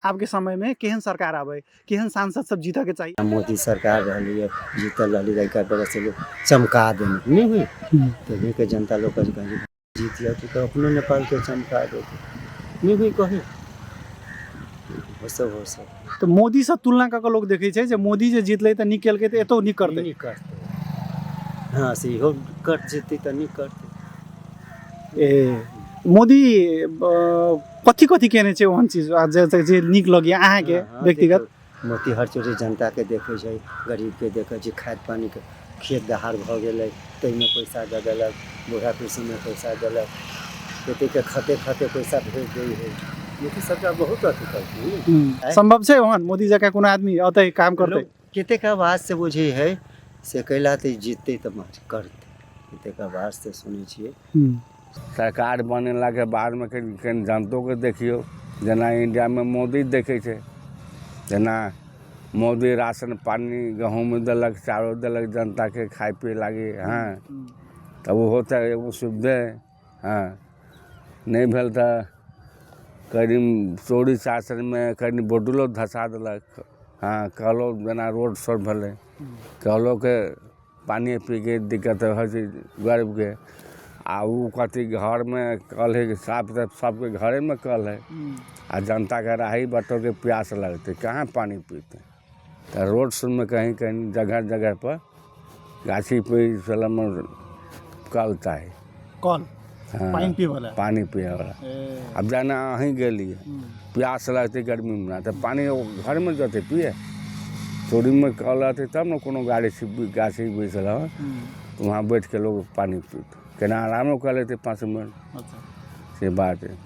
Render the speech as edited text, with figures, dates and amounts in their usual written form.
आपके समय में केहन सरकार आवे, केहन सांसद सब जीत के चाहिए? मोदी सरकार रही है, जीतल रही लड़का बगल से लोग चमका देने नहीं हुई तभी के जनता लोग कहीं जीत जाती तो अपने नेपाल के चमका देते नहीं हुई कहीं हो सब तो मोदी से तुलना क के लोग देखे छै जे मोदी जे जीतले त निकल के त एतो नहीं करते। नहीं करते हाँ से हो कर जेते तो नहीं करते। ए मोदी कथी कथी केने छै ओहन चीज जे नीक लगे अहाँ के व्यक्तिगत? मोदी हर चोरी जनता के देखे छै, गरीब के देखे छै, खाद पानी के खेत दहार भ गेलै तैमे पैसा दे देलक, बूढ़ा कृषि में पैसा देलक, खेती के खते खते पैसा भेज दै है। मोदी सरकार बहुत अथी करती संभव छै ओहन मोदी जका कोनो आदमी अतै काम करते? केते का आवाज से बुझे है से कैला त जीतते त करते केते का आवाज से सुनै छियै। सरकार बनेला के बाद में कहीं जनतो के देखियो जना इंडिया में मोदी देखे छै, जना मोदी राशन पानी गहूम देलक, चावल देलक जनता के खाए पिए लागी। हाँ तब वो होता है एगो सुविधे। हाँ नहीं भेल तो कहीं चोरी चाचर में कहीं बोतलो धसा देलक। हाँ कहलो जना रोड शोड भले कहलो के पानी पी के दिक्कत है गरीब के आ उ कथी घर में कल है साफ सबके घरे में कल है आ जनता के राही बटो के प्यास लगते कहाँ पानी पीते। तो रोड शोड में कहीं कहीं जगह जगह पर गाछी पे सलम कल है कल हाँ, पानी पिए वाला। अब जाना अहीं गेलिए प्यास लगते गर्मी में तो पानी घर में जाते पिए, चोरी में कल रहते तब न कोनो गाछी बैसल तो वहाँ बैठ के लोग पानी पीते केना आराम कर लेते 5 मिनट। से बात है।